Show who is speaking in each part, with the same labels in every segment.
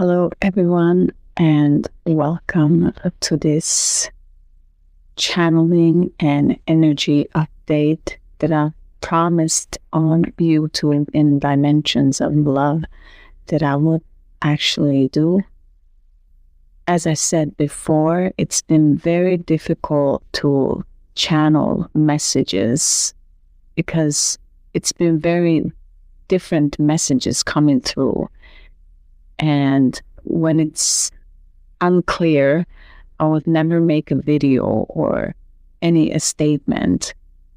Speaker 1: Hello, everyone, and welcome to this channeling and energy update that I promised on YouTube in Dimensions of Love that I would actually do. As I said before, it's been very difficult to channel messages because it's been very different messages coming through. And when it's unclear, I would never make a video or a statement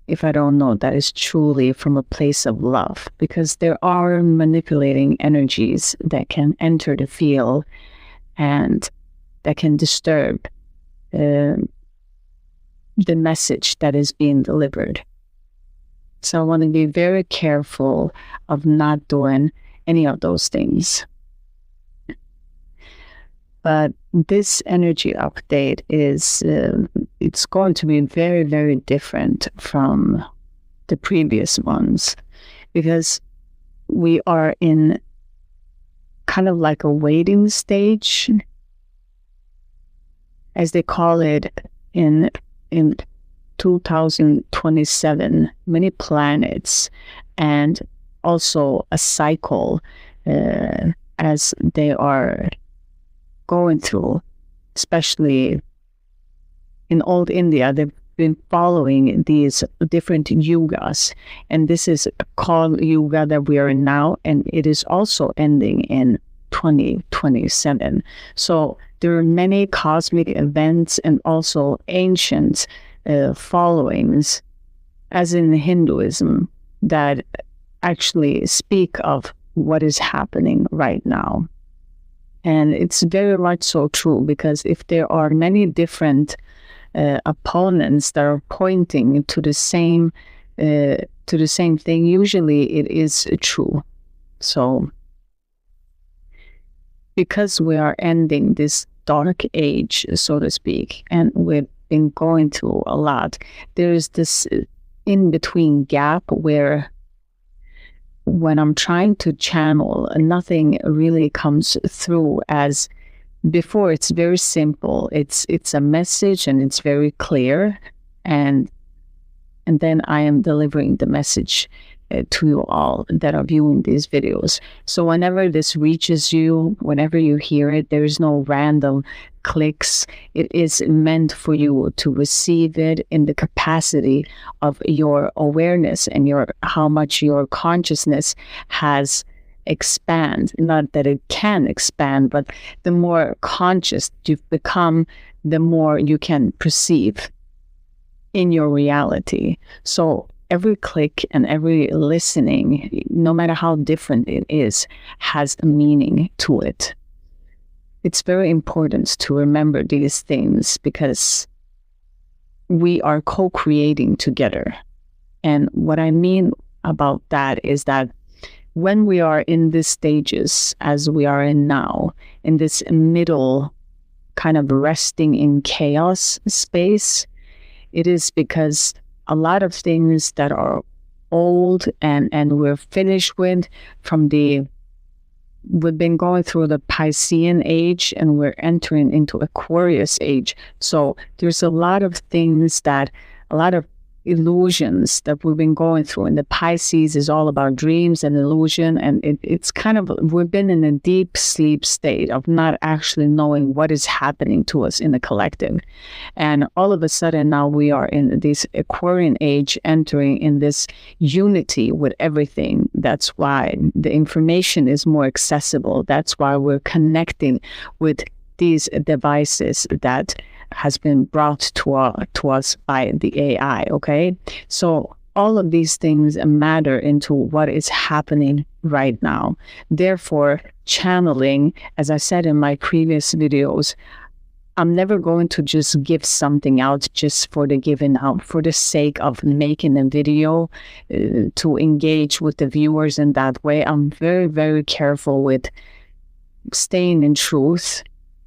Speaker 1: if I don't know that is truly from a place of love, because there are manipulating energies that can enter the field and that can disturb the message that is being delivered. So I want to be very careful of not doing any of those things. But this energy update is, it's going to be very, very different from the previous ones, because we are in kind of like a waiting stage, as they call it in 2027, many planets, and also a cycle as they are going through, especially in old India. They've been following these different yugas, and this is called yuga that we are in now, and it is also ending in 2027. So there are many cosmic events and also ancient followings, as in Hinduism, that actually speak of what is happening right now. And it's very much so true, because if there are many different opponents that are pointing to the same thing, usually it is true. So, because we are ending this dark age, so to speak, and we've been going through a lot, there is this in-between gap where when I'm trying to channel, nothing really comes through. As before, it's very simple. It's a message and it's very clear, and then I am delivering the message to you all that are viewing these videos. So whenever this reaches you, whenever you hear it, there is no random clicks. It is meant for you to receive it in the capacity of your awareness and how much your consciousness has expanded. Not that it can expand, but the more conscious you've become, the more you can perceive in your reality. So every click and every listening, no matter how different it is, has a meaning to it. It's very important to remember these things, because we are co-creating together. And what I mean about that is that when we are in these stages, as we are in now, in this middle kind of resting in chaos space, it is because a lot of things that are old and we're finished with we've been going through the Piscean age, and we're entering into Aquarius age. So there's a lot of things a lot of illusions that we've been going through. And the Pisces is all about dreams and illusion. And it's kind of, we've been in a deep sleep state of not actually knowing what is happening to us in the collective. And all of a sudden now we are in this Aquarian age, entering in this unity with everything. That's why the information is more accessible. That's why we're connecting with these devices that has been brought to us by the AI, okay? So all of these things matter into what is happening right now. Therefore, channeling, as I said in my previous videos, I'm never going to just give something out just for the giving out, for the sake of making a video to engage with the viewers in that way. I'm very, very careful with staying in truth,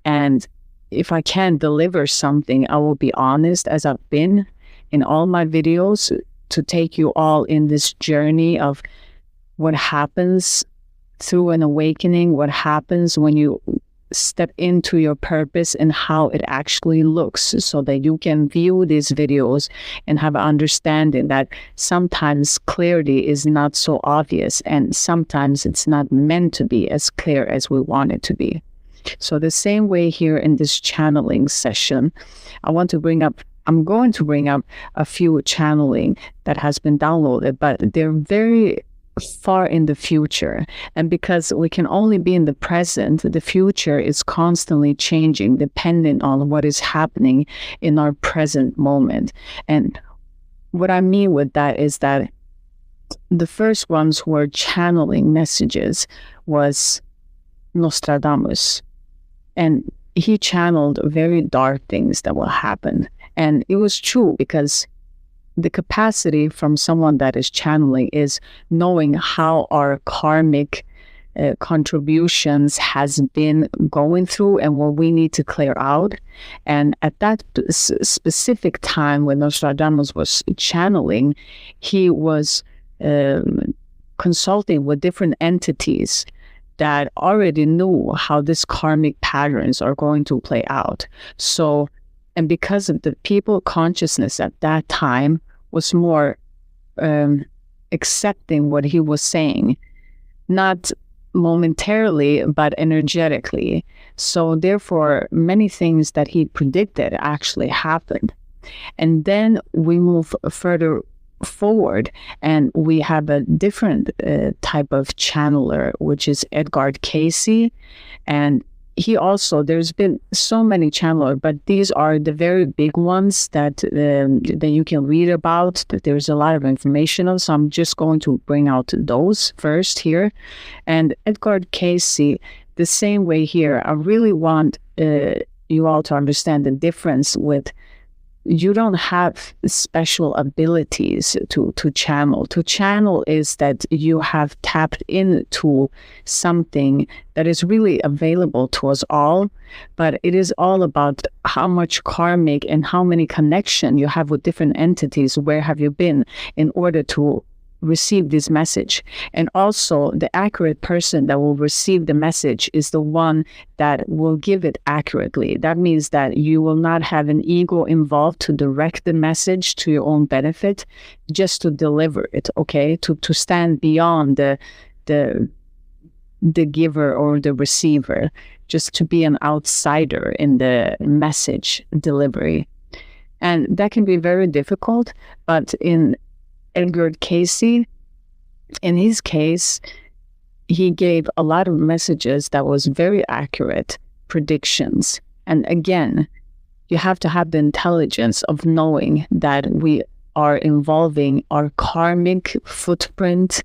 Speaker 1: and if I can deliver something, I will be honest, as I've been in all my videos, to take you all in this journey of what happens through an awakening, what happens when you step into your purpose and how it actually looks, so that you can view these videos and have an understanding that sometimes clarity is not so obvious, and sometimes it's not meant to be as clear as we want it to be. So the same way here in this channeling session, I'm going to bring up a few channeling that has been downloaded, but they're very far in the future. And because we can only be in the present, the future is constantly changing depending on what is happening in our present moment. And what I mean with that is that the first ones who were channeling messages was Nostradamus. And he channeled very dark things that will happen. And it was true, because the capacity from someone that is channeling is knowing how our karmic contributions has been going through and what we need to clear out. And at that specific time when Nostradamus was channeling, he was consulting with different entities that already knew how these karmic patterns are going to play out. So, and because of the people consciousness at that time was more accepting what he was saying, not momentarily, but energetically. So therefore, many things that he predicted actually happened. And then we move further forward, and we have a different type of channeler, which is Edgard Casey. And he also, there's been so many channelers, but these are the very big ones that you can read about, that there's a lot of information on. So I'm just going to bring out those first here. And Edgard Casey, the same way here, I really want you all to understand the difference with, you don't have special abilities to channel. To channel is that you have tapped into something that is really available to us all, but it is all about how much karmic and how many connection you have with different entities. Where have you been in order to receive this message? And also, the accurate person that will receive the message is the one that will give it accurately. That means that you will not have an ego involved to direct the message to your own benefit, just to deliver it, okay? To stand beyond the giver or the receiver, just to be an outsider in the message delivery. And that can be very difficult, but in Edgard Casey, in his case, he gave a lot of messages that was very accurate predictions. And again, you have to have the intelligence of knowing that we are involving our karmic footprint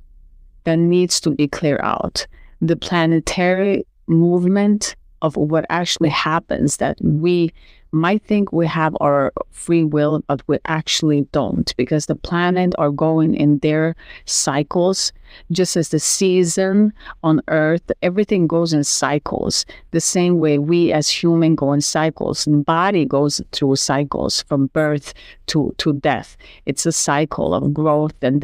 Speaker 1: that needs to be cleared out. The planetary movement of what actually happens, that we might think we have our free will, but we actually don't, because the planets are going in their cycles, just as the season on Earth, everything goes in cycles. The same way we as humans go in cycles, and body goes through cycles from birth to death. It's a cycle of growth and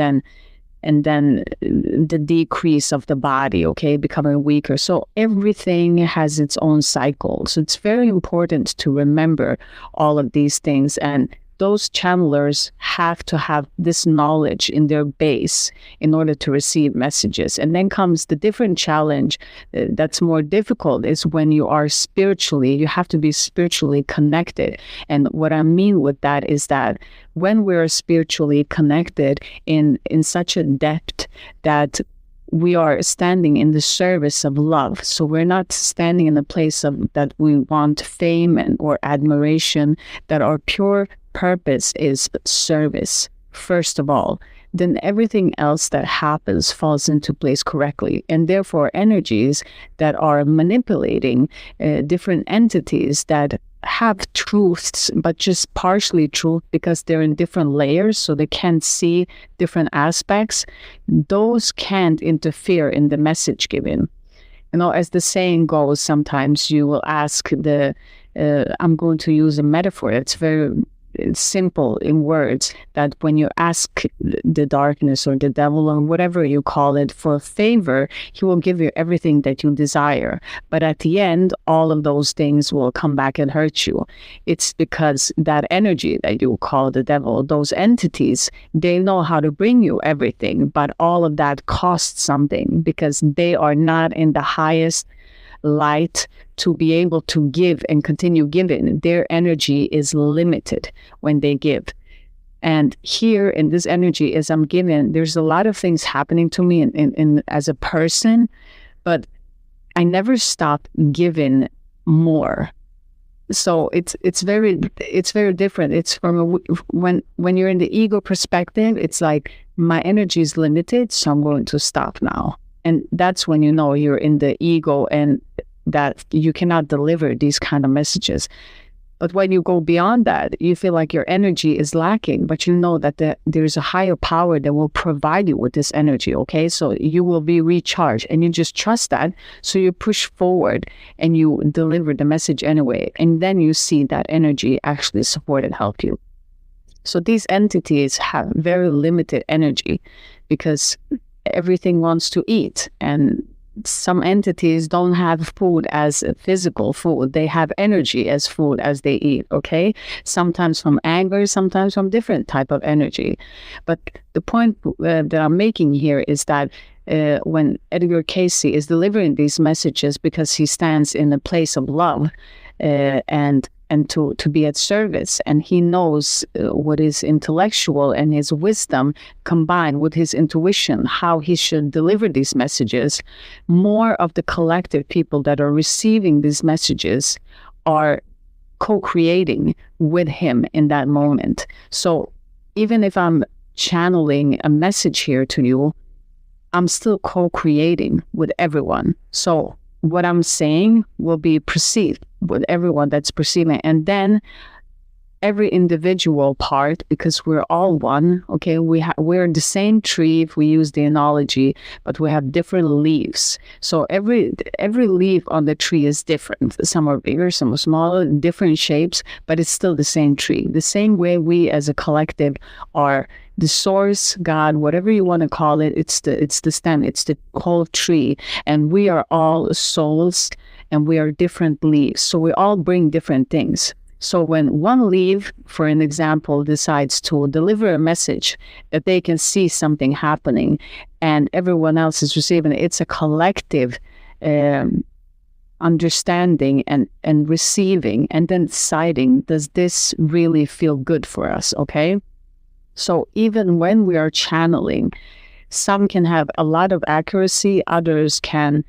Speaker 1: then the decrease of the body, okay, becoming weaker. So everything has its own cycle. So it's very important to remember all of these things. And those channelers have to have this knowledge in their base in order to receive messages. And then comes the different challenge that's more difficult, is when you are spiritually, you have to be spiritually connected. And what I mean with that is that when we're spiritually connected in such a depth that we are standing in the service of love. So we're not standing in a place of that we want fame or admiration, that our pure purpose is service, first of all. Then everything else that happens falls into place correctly. And therefore, energies that are manipulating different entities that have truths, but just partially truth because they're in different layers, so they can't see different aspects, those can't interfere in the message given. You know, as the saying goes, sometimes you will ask I'm going to use a metaphor that's very simple in words, that when you ask the darkness or the devil or whatever you call it for a favor, he will give you everything that you desire. But at the end, all of those things will come back and hurt you. It's because that energy that you call the devil, those entities, they know how to bring you everything, but all of that costs something because they are not in the highest light to be able to give and continue giving. Their energy is limited when they give. And here in this energy, as I'm giving, there's a lot of things happening to me in as a person, but I never stop giving more. So it's very different. It's from when you're in the ego perspective, it's like my energy is limited, so I'm going to stop now. And that's when you know you're in the ego and that you cannot deliver these kind of messages. But when you go beyond that, you feel like your energy is lacking, but you know that there's a higher power that will provide you with this energy, okay? So you will be recharged and you just trust that. So you push forward and you deliver the message anyway. And then you see that energy actually support and help you. So these entities have very limited energy because everything wants to eat, and some entities don't have food as physical food. They have energy as food as they eat, okay? Sometimes from anger, sometimes from different type of energy. But the point that I'm making here is that when Edgard Casey is delivering these messages, because he stands in a place of love and to be at service, and he knows what is intellectual and his wisdom combined with his intuition, how he should deliver these messages, more of the collective people that are receiving these messages are co-creating with him in that moment. So even if I'm channeling a message here to you, I'm still co-creating with everyone. So what I'm saying will be perceived with everyone that's perceiving. And then every individual part, because we're all one, okay, we're the same tree if we use the analogy, but we have different leaves. So every leaf on the tree is different. Some are bigger, some are smaller, different shapes, but it's still the same tree. The same way we as a collective are the source, God, whatever you want to call it, it's the stem, it's the whole tree. And we are all souls and we are different leaves. So we all bring different things. So when one leaf, for an example, decides to deliver a message that they can see something happening and everyone else is receiving it, it's a collective understanding and receiving and then deciding, does this really feel good for us, okay? So even when we are channeling, some can have a lot of accuracy, others can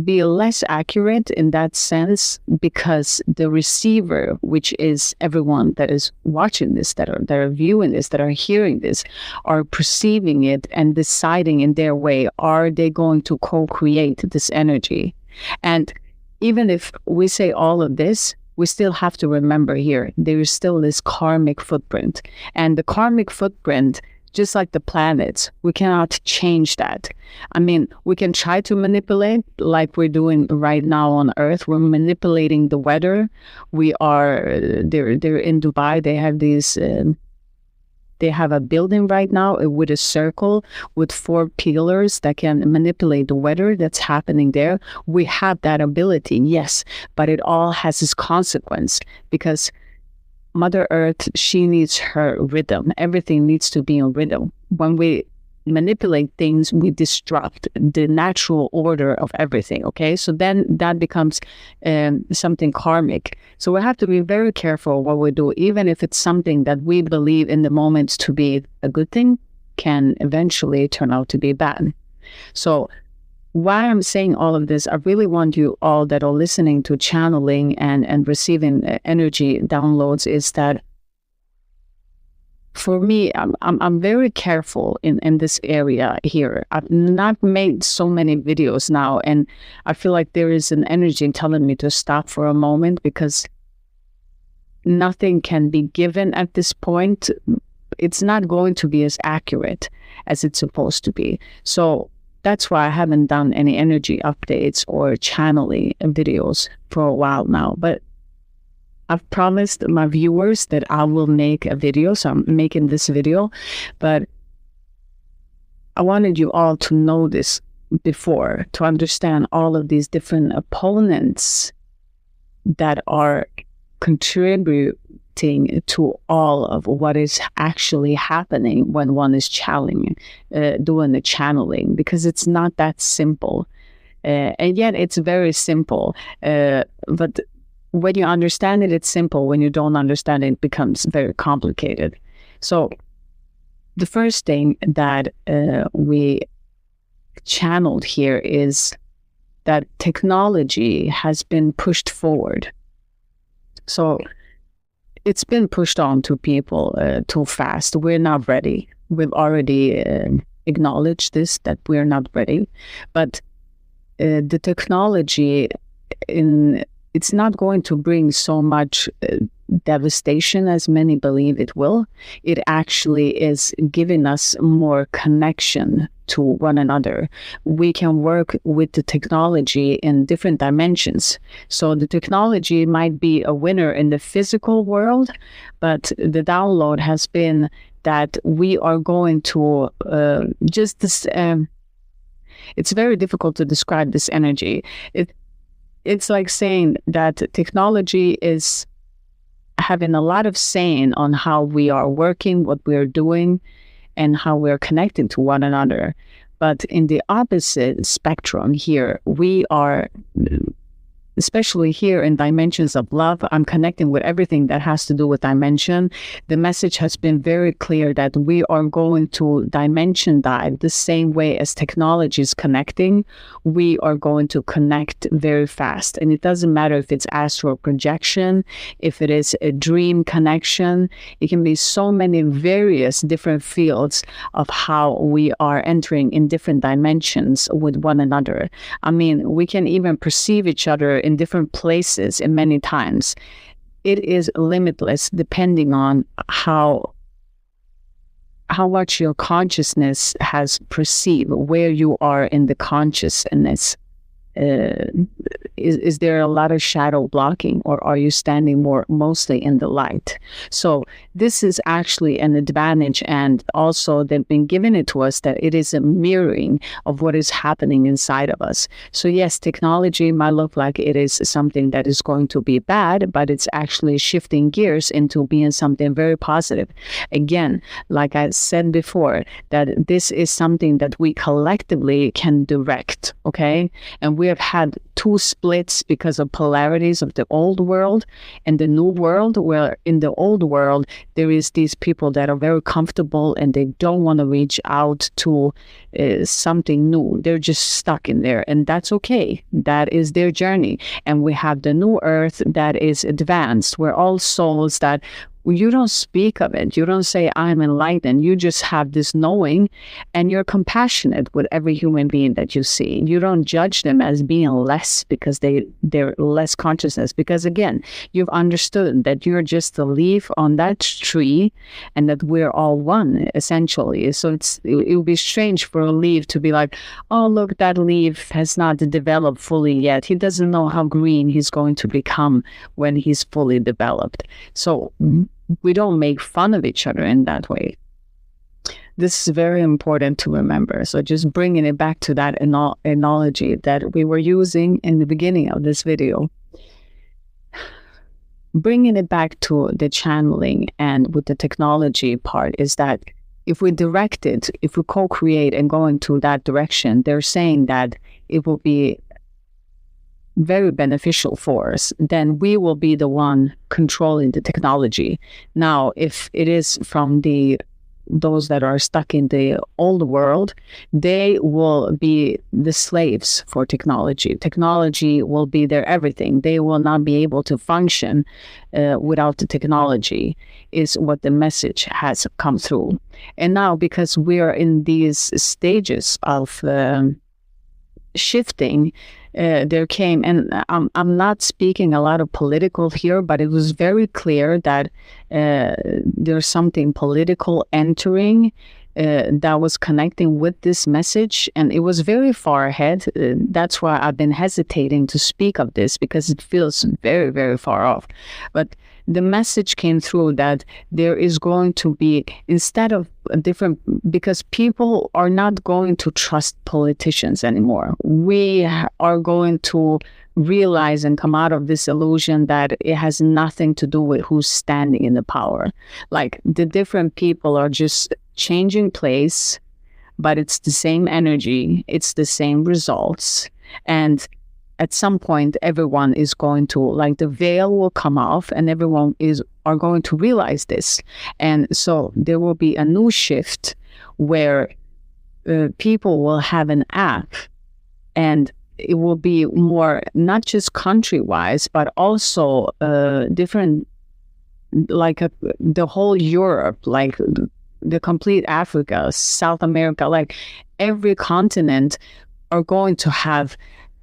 Speaker 1: be less accurate in that sense, because the receiver, which is everyone that is watching this, that are viewing this, that are hearing this, are perceiving it and deciding in their way, are they going to co-create this energy? And even if we say all of this, we still have to remember here, there is still this karmic footprint. And the karmic footprint, just like the planets, we cannot change that. I mean, we can try to manipulate like we're doing right now on Earth. We're manipulating the weather. We are, they're in Dubai, they have these, they have a building right now with a circle with 4 pillars that can manipulate the weather that's happening there. We have that ability, yes, but it all has its consequence, because Mother Earth, she needs her rhythm. Everything needs to be in rhythm. When we manipulate things, we disrupt the natural order of everything, okay? So then that becomes something karmic. So we have to be very careful what we do, even if it's something that we believe in the moment to be a good thing, can eventually turn out to be bad. So why I'm saying all of this, I really want you all that are listening to channeling and receiving energy downloads, is that for me, I'm very careful in this area here. I've not made so many videos now, and I feel like there is an energy telling me to stop for a moment, because nothing can be given at this point. It's not going to be as accurate as it's supposed to be. So that's why I haven't done any energy updates or channeling videos for a while now. But I've promised my viewers that I will make a video, so I'm making this video, but I wanted you all to know this before, to understand all of these different opponents that are contributing to all of what is actually happening when one is doing the channeling, because it's not that simple. And yet it's very simple. But when you understand it, it's simple. When you don't understand it, it becomes very complicated. So the first thing that we channeled here is that technology has been pushed forward. So it's been pushed on to people too fast. We're not ready. We've already acknowledged this, that we're not ready. But the technology, it's not going to bring so much devastation as many believe it will. It actually is giving us more connection to one another. We can work with the technology in different dimensions. So the technology might be a winner in the physical world, but the download has been that we are going to just this. It's very difficult to describe this energy. It's like saying that technology is having a lot of saying on how we are working, what we're doing, and how we're connecting to one another. But in the opposite spectrum here, we are, especially here in dimensions of love, I'm connecting with everything that has to do with dimension. The message has been very clear that we are going to dimension dive the same way as technology is connecting. We are going to connect very fast. And it doesn't matter if it's astral projection, if it is a dream connection. It can be so many various different fields of how we are entering in different dimensions with one another. I mean, we can even perceive each other in different places and many times. It is limitless depending on how much your consciousness has perceived, where you are in the consciousness. Is there a lot of shadow blocking, or are you standing mostly in the light? So this is actually an advantage, and also they've been giving it to us that it is a mirroring of what is happening inside of us. So yes, technology might look like it is something that is going to be bad, but it's actually shifting gears into being something very positive. Again, like I said before, that this is something that we collectively can direct, okay? And we have had two splits because of polarities of the old world and the new world, where in the old world, there is these people that are very comfortable and they don't want to reach out to something new. They're just stuck in there, and that's okay. That is their journey. And we have the new earth that is advanced. We're all souls that you don't speak of it. You don't say, I'm enlightened. You just have this knowing, and you're compassionate with every human being that you see. You don't judge them as being less because they're less consciousness. Because again, you've understood that you're just a leaf on that tree and that we're all one, essentially. So it would be strange for a leaf to be like, oh, look, that leaf has not developed fully yet. He doesn't know how green he's going to become when he's fully developed. So we don't make fun of each other in that way. This is very important to remember. So just bringing it back to that analogy that we were using in the beginning of this video. Bringing it back to the channeling and with the technology part is that if we direct it, if we co-create and go into that direction, they're saying that it will be very beneficial for us, then we will be the one controlling the technology. Now, if it is from those that are stuck in the old world, they will be the slaves for technology. Technology will be their everything. They will not be able to function without the technology, is what the message has come through. And now, because we are in these stages of shifting, there came, and I'm not speaking a lot of political here, but it was very clear that there's something political entering that was connecting with this message, and it was very far ahead. That's why I've been hesitating to speak of this, because it feels very, very far off. But the message came through that there is going to be, instead of a different, because people are not going to trust politicians anymore. We are going to realize and come out of this illusion that it has nothing to do with who's standing in the power. Like, the different people are just changing place, but it's the same energy, it's the same results. And at some point, everyone is going to, like, the veil will come off, and everyone are going to realize this. And so there will be a new shift where people will have an app, and it will be more, not just country-wise, but also different, like the whole Europe, like the complete Africa, South America, like every continent are going to have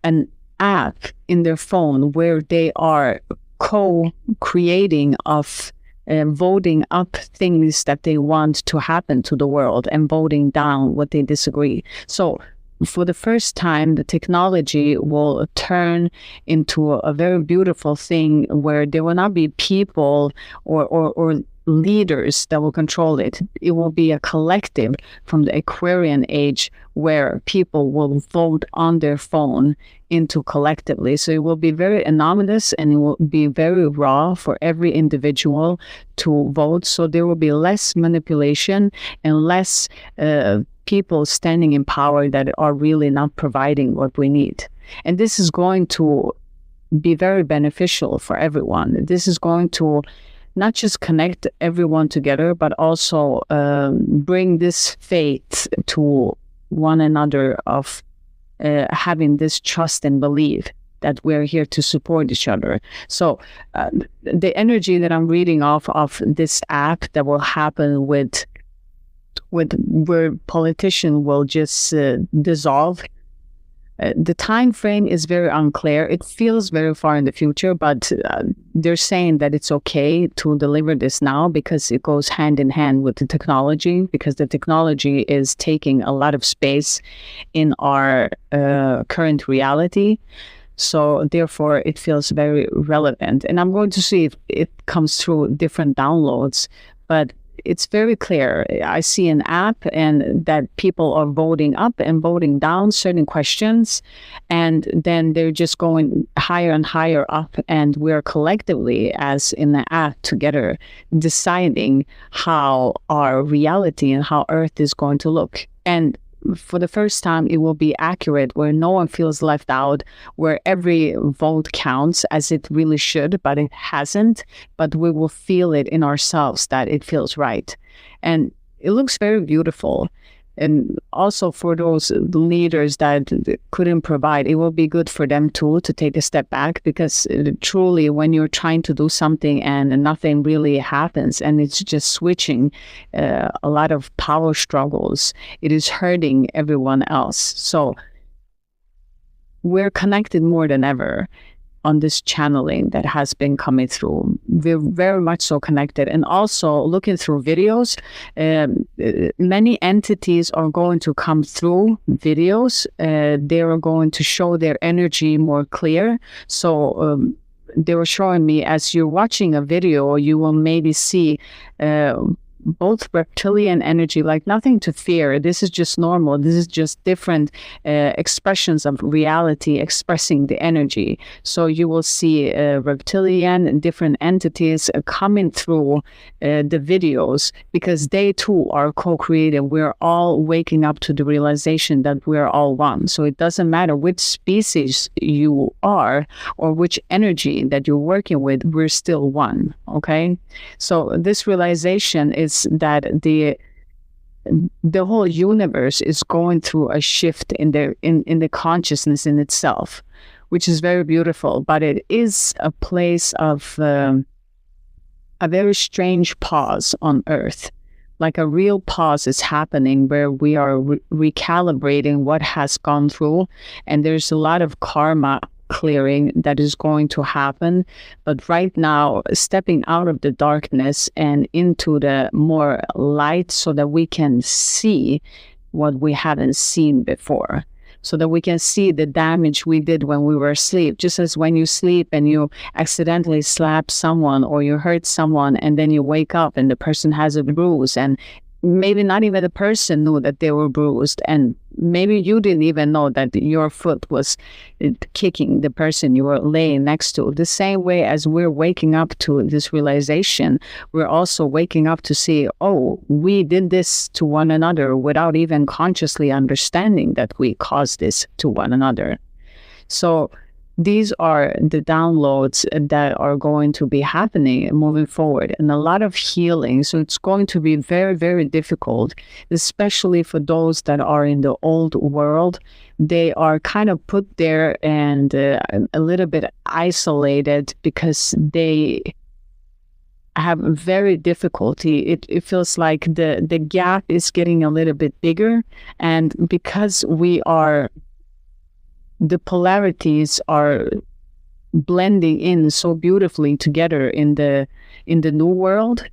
Speaker 1: an app in their phone where they are co-creating of voting up things that they want to happen to the world and voting down what they disagree. So for the first time, the technology will turn into a very beautiful thing where there will not be people or leaders that will control it. It will be a collective from the Aquarian age where people will vote on their phone into collectively. So it will be very anonymous, and it will be very raw for every individual to vote. So there will be less manipulation and less people standing in power that are really not providing what we need. And this is going to be very beneficial for everyone. This is going to not just connect everyone together, but also bring this faith to one another of having this trust and belief that we're here to support each other. So the energy that I'm reading off of this app that will happen with where politicians will just dissolve. The time frame is very unclear. It feels very far in the future, but they're saying that it's okay to deliver this now because it goes hand in hand with the technology, because the technology is taking a lot of space in our current reality. So therefore, it feels very relevant. And I'm going to see if it comes through different downloads, but it's very clear. I see an app and that people are voting up and voting down certain questions, and then they're just going higher and higher up, and we're collectively, as in the app together, deciding how our reality and how Earth is going to look. And for the first time, it will be accurate, where no one feels left out, where every vote counts as it really should, but it hasn't. But we will feel it in ourselves that it feels right. And it looks very beautiful. And also for those leaders that couldn't provide, it will be good for them too to take a step back, because truly when you're trying to do something and nothing really happens and it's just switching a lot of power struggles, it is hurting everyone else. So we're connected more than ever on this channeling that has been coming through. We're very much so connected. And also looking through videos, many entities are going to come through videos. They are going to show their energy more clear. So they were showing me, as you're watching a video, you will maybe see both reptilian energy, like nothing to fear. This is just normal. This is just different expressions of reality expressing the energy. So you will see reptilian and different entities coming through the videos, because they too are co-created. We're all waking up to the realization that we're all one. So it doesn't matter which species you are or which energy that you're working with, we're still one. Okay? So this realization is that the whole universe is going through a shift in the consciousness in itself, which is very beautiful. But it is a place of a very strange pause on Earth. Like a real pause is happening where we are recalibrating what has gone through, and there's a lot of karma clearing that is going to happen. But right now, stepping out of the darkness and into the more light so that we can see what we haven't seen before, so that we can see the damage we did when we were asleep. Just as when you sleep and you accidentally slap someone or you hurt someone, and then you wake up and the person has a bruise, and maybe not even the person knew that they were bruised, and maybe you didn't even know that your foot was kicking the person you were laying next to. The same way as we're waking up to this realization, we're also waking up to see, oh, we did this to one another without even consciously understanding that we caused this to one another. So these are the downloads that are going to be happening moving forward, and a lot of healing. So it's going to be very, very difficult, especially for those that are in the old world. They are kind of put there and a little bit isolated because they have very difficulty. It feels like the gap is getting a little bit bigger, and because the polarities are blending in so beautifully together in the new world,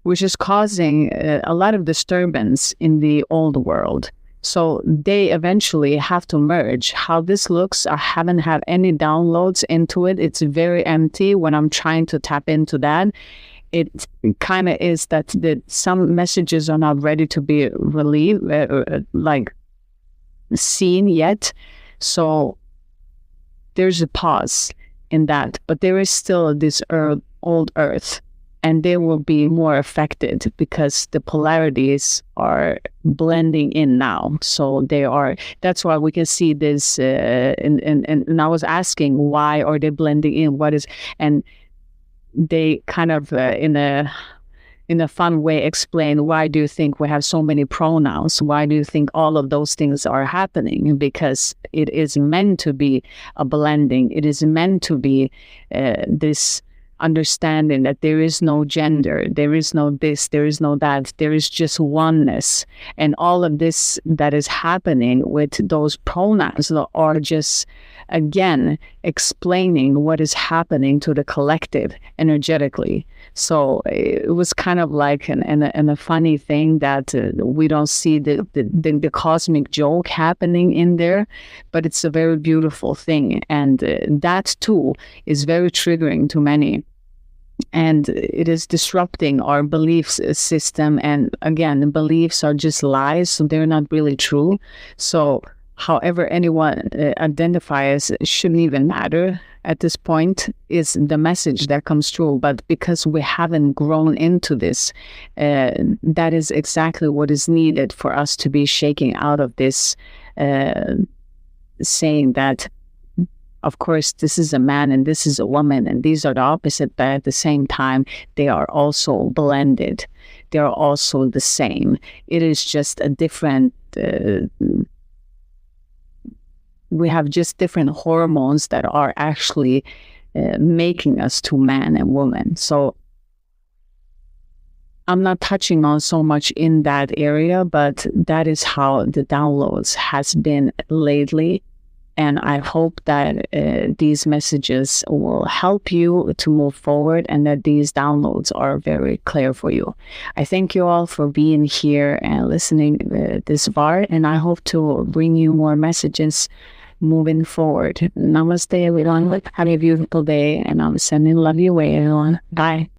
Speaker 1: which is causing a lot of disturbance in the old world. So they eventually have to merge. How this looks, I haven't had any downloads into it. It's very empty when I'm trying to tap into that. It kind of is that some messages are not ready to be relieved, like seen yet. So there's a pause in that, but there is still this old earth, and they will be more affected because the polarities are blending in now. So that's why we can see this, and I was asking, why are they blending in? And they kind of, in a fun way, explain, why do you think we have so many pronouns? Why do you think all of those things are happening? Because it is meant to be a blending. It is meant to be this understanding that there is no gender, there is no this, there is no that, there is just oneness. And all of this that is happening with those pronouns are just, again, explaining what is happening to the collective energetically. So it was kind of like a funny thing that we don't see the cosmic joke happening in there, but it's a very beautiful thing. And that too is very triggering to many. And it is disrupting our belief system. And again, the beliefs are just lies, so they're not really true. So however anyone identifies shouldn't even matter at this point, is the message that comes through. But because we haven't grown into this, that is exactly what is needed for us to be shaking out of this, saying that, of course, this is a man and this is a woman and these are the opposite, but at the same time, they are also blended. They are also the same. It is just a different... we have just different hormones that are actually making us to man and woman. So I'm not touching on so much in that area, but that is how the downloads has been lately. And I hope that these messages will help you to move forward and that these downloads are very clear for you. I thank you all for being here and listening this far, and I hope to bring you more messages moving forward. Namaste, everyone. Have a beautiful day, and I'm sending love your way, everyone. Bye.